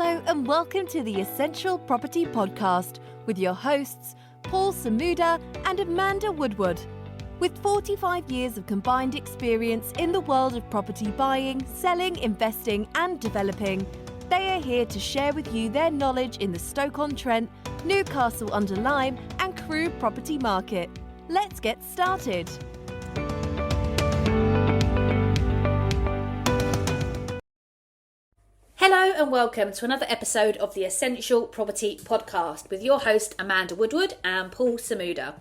Hello and welcome to the Essential Property Podcast with your hosts, Paul Samuda and Amanda Woodward. With 45 years of combined experience in the world of property buying, selling, investing and developing, they are here to share with you their knowledge in the Stoke-on-Trent, Newcastle-under-Lyme and Crewe property market. Let's get started. Hello and welcome to another episode of the Essential Property Podcast with your host Amanda Woodward and Paul Samuda.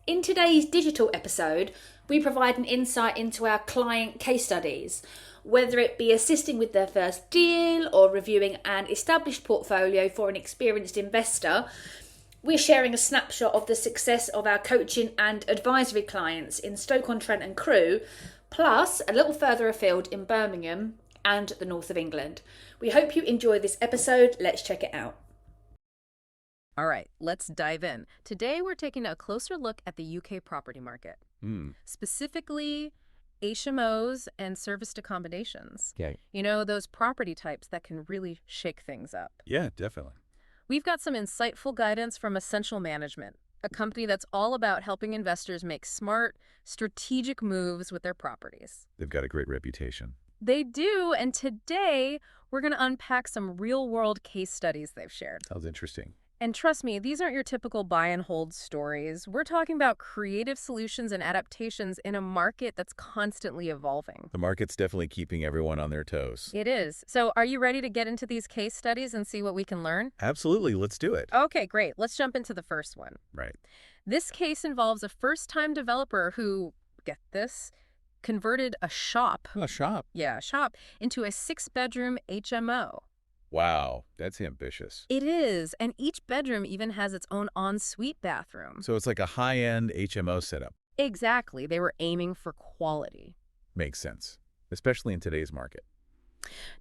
In today's digital episode, we provide an insight into our client case studies, whether it be assisting with their first deal or reviewing an established portfolio for an experienced investor. We're sharing a snapshot of the success of our coaching and advisory clients in Stoke-on-Trent and Crewe, plus a little further afield in Birmingham and the north of England. We hope you enjoy this episode. Let's check it out. All right, let's dive in. Today, we're taking a closer look at the UK property market, specifically HMOs and serviced accommodations. Okay. You know, those property types that can really shake things up. Yeah, definitely. We've got some insightful guidance from Essential Management, a company that's all about helping investors make smart, strategic moves with their properties. They've got a great reputation. They do, and today, we're going to unpack some real-world case studies they've shared. Sounds interesting. And trust me, these aren't your typical buy and hold stories. We're talking about creative solutions and adaptations in a market that's constantly evolving. The market's definitely keeping everyone on their toes. It is. So are you ready to get into these case studies and see what we can learn? Absolutely. Let's do it. Okay, great. Let's jump into the first one. Right. This case involves a first-time developer who, get this, converted a shop. A shop. Yeah, a shop into a 6-bedroom HMO. Wow, that's ambitious. It is, and each bedroom even has its own ensuite bathroom. So it's like a high-end HMO setup. Exactly. They were aiming for quality. Makes sense, especially in today's market.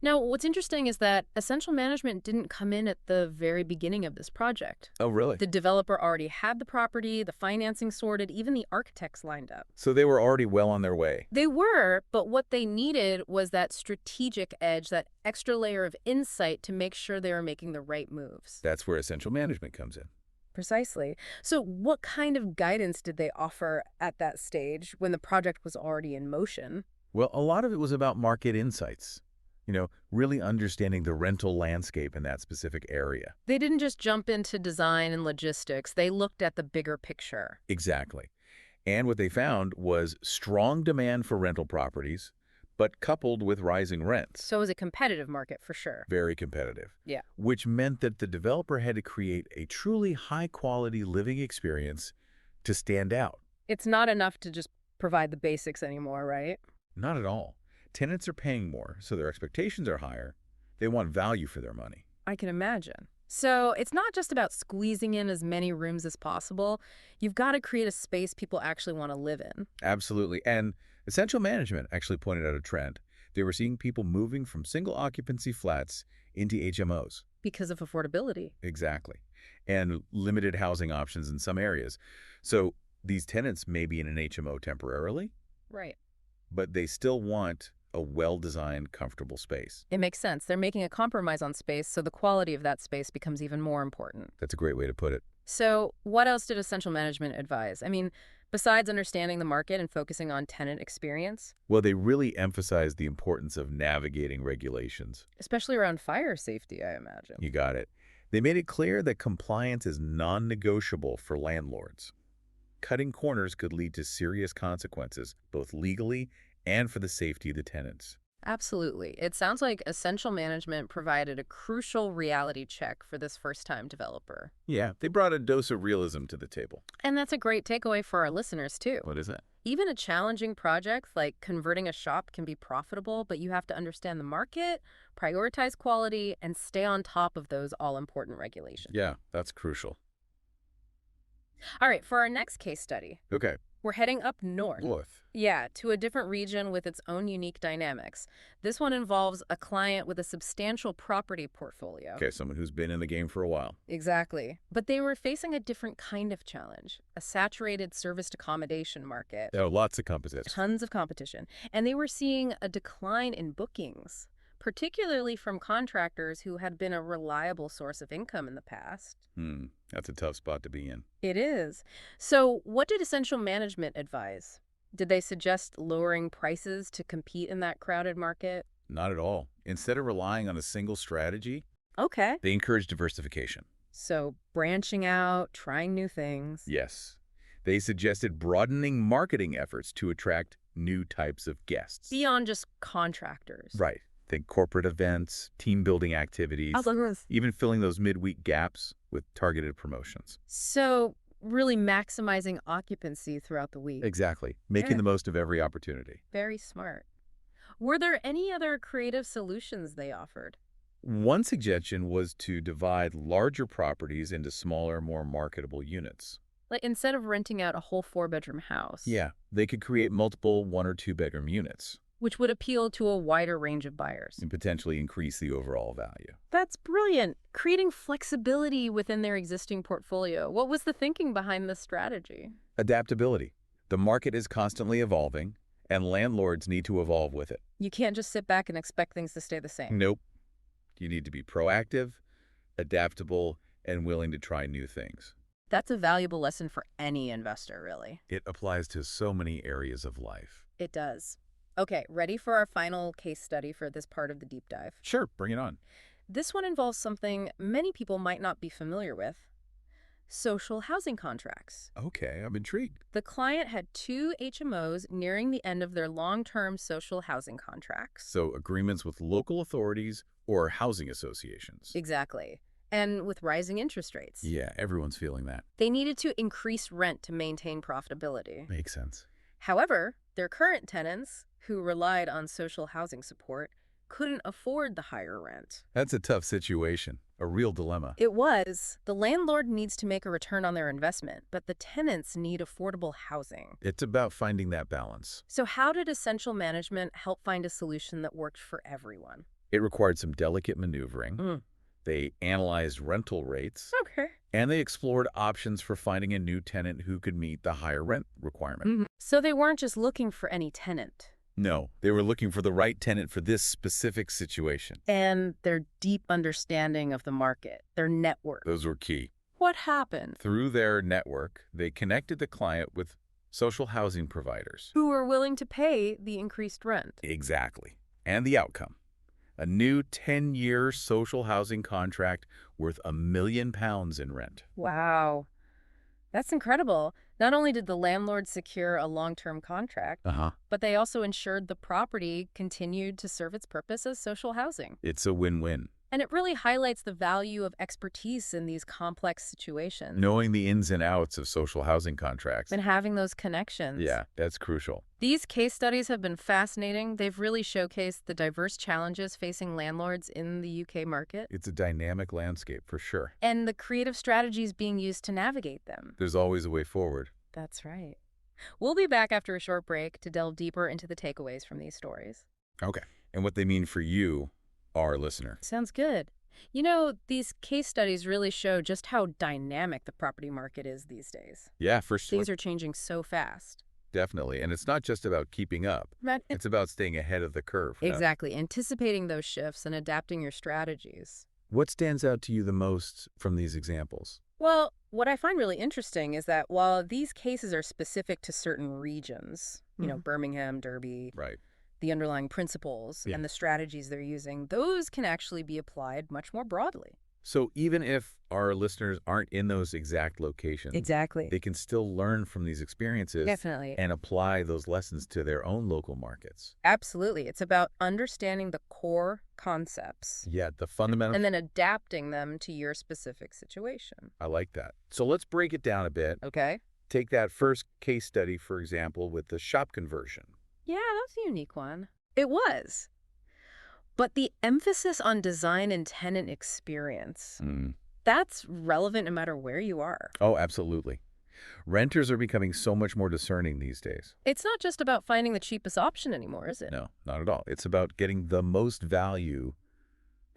Now, what's interesting is that Essential Management didn't come in at the very beginning of this project. Oh, really? The developer already had the property, the financing sorted, even the architects lined up. So they were already well on their way. They were, but what they needed was that strategic edge, that extra layer of insight to make sure they were making the right moves. That's where Essential Management comes in. Precisely. So what kind of guidance did they offer at that stage when the project was already in motion? Well, a lot of it was about market insights. You know, really understanding the rental landscape in that specific area. They didn't just jump into design and logistics. They looked at the bigger picture. Exactly. And what they found was strong demand for rental properties, but coupled with rising rents. So it was a competitive market for sure. Very competitive. Yeah. Which meant that the developer had to create a truly high-quality living experience to stand out. It's not enough to just provide the basics anymore, right? Not at all. Tenants are paying more, so their expectations are higher. They want value for their money. I can imagine. So it's not just about squeezing in as many rooms as possible. You've got to create a space people actually want to live in. Absolutely. And Essential Management actually pointed out a trend. They were seeing people moving from single occupancy flats into HMOs. Because of affordability. Exactly. And limited housing options in some areas. So these tenants may be in an HMO temporarily. Right. But they still want a well-designed, comfortable space. It makes sense. They're making a compromise on space, so the quality of that space becomes even more important. That's a great way to put it. So what else did Essential Management advise? I mean, besides understanding the market and focusing on tenant experience? Well, they really emphasized the importance of navigating regulations. Especially around fire safety, I imagine. You got it. They made it clear that compliance is non-negotiable for landlords. Cutting corners could lead to serious consequences, both legally and for the safety of the tenants. Absolutely. It sounds like Essential Management provided a crucial reality check for this first-time developer. Yeah, they brought a dose of realism to the table. And that's a great takeaway for our listeners, too. What is that? Even a challenging project like converting a shop can be profitable, but you have to understand the market, prioritize quality, and stay on top of those all-important regulations. Yeah, that's crucial. All right, for our next case study, Okay. we're heading up north. North. Yeah, to a different region with its own unique dynamics. This one involves a client with a substantial property portfolio. Okay, someone who's been in the game for a while. Exactly. But they were facing a different kind of challenge, a saturated serviced accommodation market. There are lots of competition. Tons of competition. And they were seeing a decline in bookings, particularly from contractors who had been a reliable source of income in the past. That's a tough spot to be in. It is. So what did Essential Management advise? Did they suggest lowering prices to compete in that crowded market? Not at all. Instead of relying on a single strategy, Okay. they encourage diversification. So branching out, trying new things. Yes. They suggested broadening marketing efforts to attract new types of guests. Beyond just contractors. Right. Think corporate events, team-building activities, even filling those midweek gaps with targeted promotions. So really maximizing occupancy throughout the week. Exactly. Making the most of every opportunity. Very smart. Were there any other creative solutions they offered? One suggestion was to divide larger properties into smaller, more marketable units. Like instead of renting out a whole 4-bedroom house. Yeah, they could create multiple 1- or 2-bedroom units. Which would appeal to a wider range of buyers. And potentially increase the overall value. That's brilliant. Creating flexibility within their existing portfolio. What was the thinking behind this strategy? Adaptability. The market is constantly evolving, and landlords need to evolve with it. You can't just sit back and expect things to stay the same. Nope. You need to be proactive, adaptable, and willing to try new things. That's a valuable lesson for any investor, really. It applies to so many areas of life. It does. Okay, ready for our final case study for this part of the deep dive? Sure, bring it on. This one involves something many people might not be familiar with. Social housing contracts. Okay, I'm intrigued. The client had 2 HMOs nearing the end of their long-term social housing contracts. So agreements with local authorities or housing associations. Exactly. And with rising interest rates. Yeah, everyone's feeling that. They needed to increase rent to maintain profitability. Makes sense. However, their current tenants, who relied on social housing support, couldn't afford the higher rent. That's a tough situation, a real dilemma. It was. The landlord needs to make a return on their investment, but the tenants need affordable housing. It's about finding that balance. So how did Essential Management help find a solution that worked for everyone? It required some delicate maneuvering. They analyzed rental rates. Okay. And they explored options for finding a new tenant who could meet the higher rent requirement. So they weren't just looking for any tenant. No, they were looking for the right tenant for this specific situation. And their deep understanding of the market, their network. Those were key. What happened? Through their network, they connected the client with social housing providers. Who were willing to pay the increased rent. Exactly. And the outcome. A new 10-year social housing contract worth £1 million in rent. Wow. That's incredible. Not only did the landlord secure a long-term contract, but they also ensured the property continued to serve its purpose as social housing. It's a win-win. And it really highlights the value of expertise in these complex situations. Knowing the ins and outs of social housing contracts. And having those connections. Yeah, that's crucial. These case studies have been fascinating. They've really showcased the diverse challenges facing landlords in the UK market. It's a dynamic landscape, for sure. And the creative strategies being used to navigate them. There's always a way forward. That's right. We'll be back after a short break to delve deeper into the takeaways from these stories. Okay. And what they mean for you, our listener. Sounds good. You know, these case studies really show just how dynamic the property market is these days. Yeah, for sure. Things are changing so fast. Definitely. And it's not just about keeping up. It's about staying ahead of the curve. Exactly. Anticipating those shifts and adapting your strategies. What stands out to you the most from these examples? Well, what I find really interesting is that while these cases are specific to certain regions, you know, Birmingham, Derby, Right. the underlying principles and the strategies they're using, those can actually be applied much more broadly. So even if our listeners aren't in those exact locations, Exactly. they can still learn from these experiences. Definitely. And apply those lessons to their own local markets. Absolutely. It's about understanding the core concepts. Yeah, the fundamentals. And then adapting them to your specific situation. I like that. So let's break it down a bit. Okay. Take that first case study, for example, with the shop conversion. Yeah, that's a unique one. It was. But the emphasis on design and tenant experience, that's relevant no matter where you are. Oh, absolutely. Renters are becoming so much more discerning these days. It's not just about finding the cheapest option anymore, is it? No, not at all. It's about getting the most value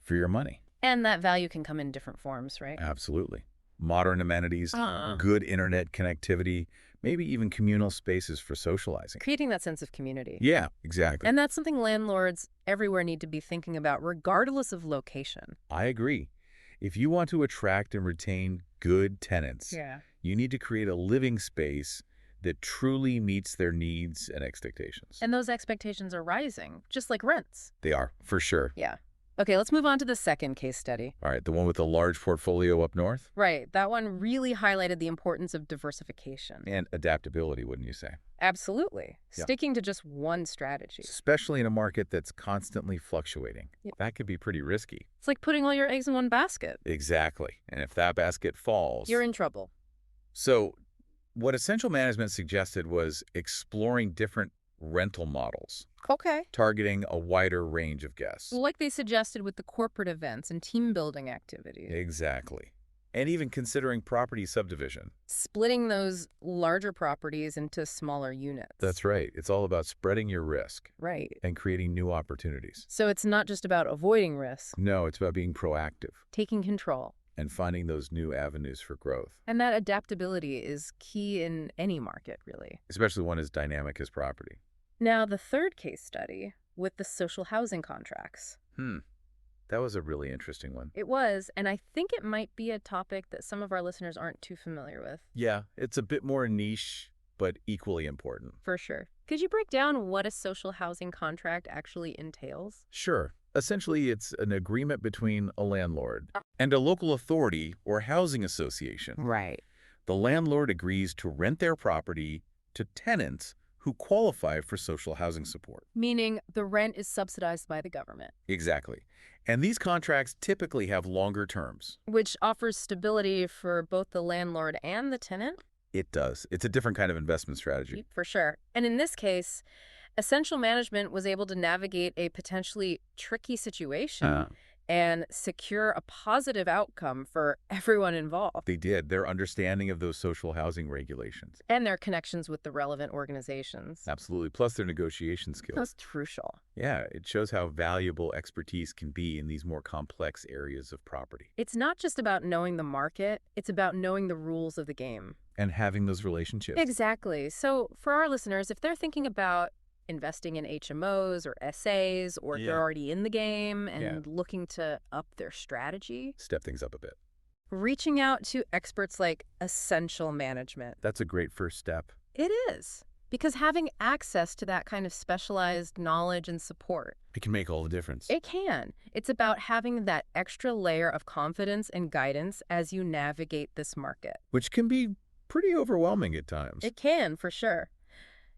for your money. And that value can come in different forms, right? Absolutely. modern amenities, good internet connectivity, maybe even communal spaces for socializing. Creating that sense of community. Yeah, exactly. And that's something landlords everywhere need to be thinking about, regardless of location. I agree. If you want to attract and retain good tenants, you need to create a living space that truly meets their needs and expectations. And those expectations are rising, just like rents. They are, for sure. Yeah. Okay, let's move on to the second case study. All right, the one with the large portfolio up north? Right, that one really highlighted the importance of diversification. And adaptability, wouldn't you say? Absolutely. Yeah. Sticking to just one strategy. Especially in a market that's constantly fluctuating. Yep. That could be pretty risky. It's like putting all your eggs in one basket. Exactly. And if that basket falls... You're in trouble. So what Essential Management suggested was exploring different rental models, Okay. targeting a wider range of guests. Like they suggested with the corporate events and team building activities. Exactly. And even considering property subdivision. Splitting those larger properties into smaller units. That's right. It's all about spreading your risk. Right. And creating new opportunities. So it's not just about avoiding risk. No, it's about being proactive. Taking control. And finding those new avenues for growth. And that adaptability is key in any market, really. Especially one as dynamic as property. Now, the third case study with the social housing contracts. That was a really interesting one. It was, and I think it might be a topic that some of our listeners aren't too familiar with. Yeah, it's a bit more niche, but equally important. For sure. Could you break down what a social housing contract actually entails? Sure. Essentially, it's an agreement between a landlord and a local authority or housing association. Right. The landlord agrees to rent their property to tenants who qualify for social housing support. Meaning the rent is subsidized by the government. Exactly. And these contracts typically have longer terms. Which offers stability for both the landlord and the tenant? It does. It's a different kind of investment strategy. For sure. And in this case, Essential Management was able to navigate a potentially tricky situation and secure a positive outcome for everyone involved. They did. Their understanding of those social housing regulations. And their connections with the relevant organizations. Absolutely. Plus their negotiation skills. That's crucial. Yeah, it shows how valuable expertise can be in these more complex areas of property. It's not just about knowing the market, it's about knowing the rules of the game. And having those relationships. Exactly. So for our listeners, if they're thinking about investing in HMOs or SAs, or they're already in the game and looking to up their strategy. Step things up a bit. Reaching out to experts like Essential Management. That's a great first step. It is. Because having access to that kind of specialized knowledge and support. It can make all the difference. It can. It's about having that extra layer of confidence and guidance as you navigate this market. Which can be pretty overwhelming at times. It can, for sure.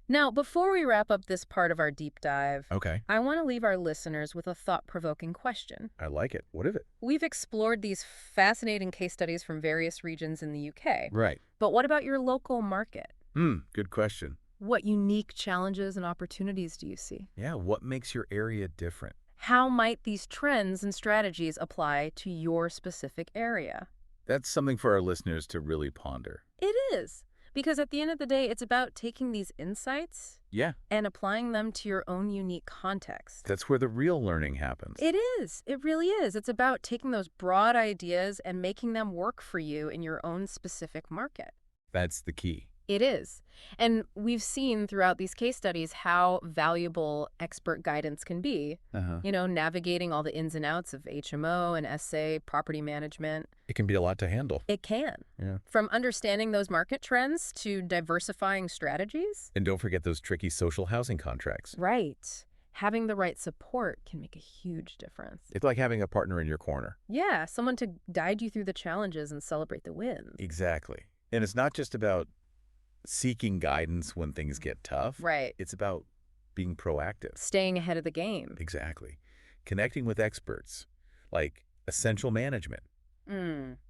Now, before we wrap up this part of our deep dive, I want to leave our listeners with a thought-provoking question. I like it. What is it? We've explored these fascinating case studies from various regions in the UK. Right. But what about your local market? Good question. What unique challenges and opportunities do you see? Yeah, what makes your area different? How might these trends and strategies apply to your specific area? That's something for our listeners to really ponder. It is. Because at the end of the day, it's about taking these insights and applying them to your own unique context. That's where the real learning happens. It is. It really is. It's about taking those broad ideas and making them work for you in your own specific market. That's the key. It is. And we've seen throughout these case studies how valuable expert guidance can be, navigating all the ins and outs of HMO and SA, property management. It can be a lot to handle. It can. Yeah. From understanding those market trends to diversifying strategies. And don't forget those tricky social housing contracts. Right. Having the right support can make a huge difference. It's like having a partner in your corner. Yeah, someone to guide you through the challenges and celebrate the wins. Exactly. And it's not just about seeking guidance when things get tough. Right. It's about being proactive. Staying ahead of the game. Exactly. Connecting with experts like Essential Management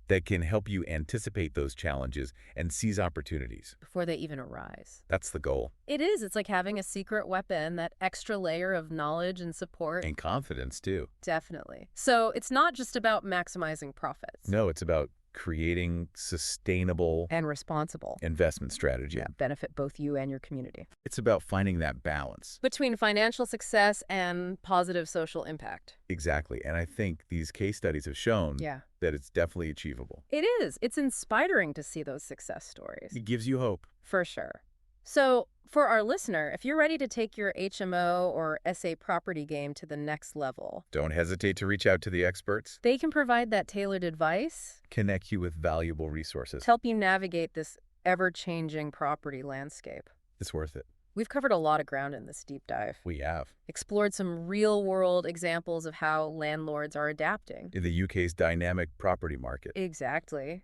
that can help you anticipate those challenges and seize opportunities. Before they even arise. That's the goal. It is. It's like having a secret weapon, that extra layer of knowledge and support. And confidence, too. Definitely. So it's not just about maximizing profits. No, it's about creating sustainable And responsible. investment strategy. Yeah, benefit both you and your community. It's about finding that balance. Between financial success and positive social impact. Exactly. And I think these case studies have shown Yeah. that it's definitely achievable. It is. It's inspiring to see those success stories. It gives you hope. For sure. So, for our listener, if you're ready to take your HMO or SA property game to the next level, Don't hesitate to reach out to the experts. they can provide that tailored advice Connect you with valuable resources. to help you navigate this ever-changing property landscape. It's worth it. We've covered a lot of ground in this deep dive. We have. Explored some real-world examples of how landlords are adapting. In the UK's dynamic property market. Exactly.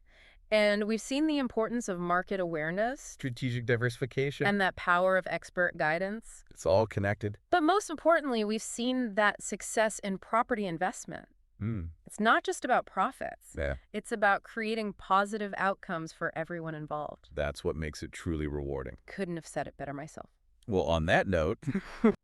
And we've seen the importance of market awareness Strategic diversification. and that power of expert guidance. It's all connected. But most importantly, we've seen that success in property investment. It's not just about profits. Yeah. It's about creating positive outcomes for everyone involved. That's what makes it truly rewarding. Couldn't have said it better myself. Well, on that note,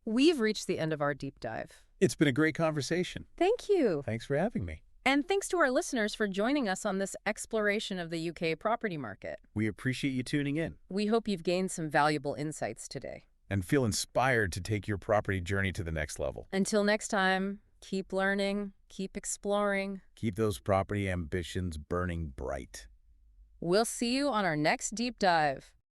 We've reached the end of our deep dive. it's been a great conversation. Thank you. Thanks for having me. And thanks to our listeners for joining us on this exploration of the UK property market. We appreciate you tuning in We hope you've gained some valuable insights today. and feel inspired to take your property journey to the next level. Until next time, keep learning, keep exploring. Keep those property ambitions burning bright. We'll see you on our next deep dive.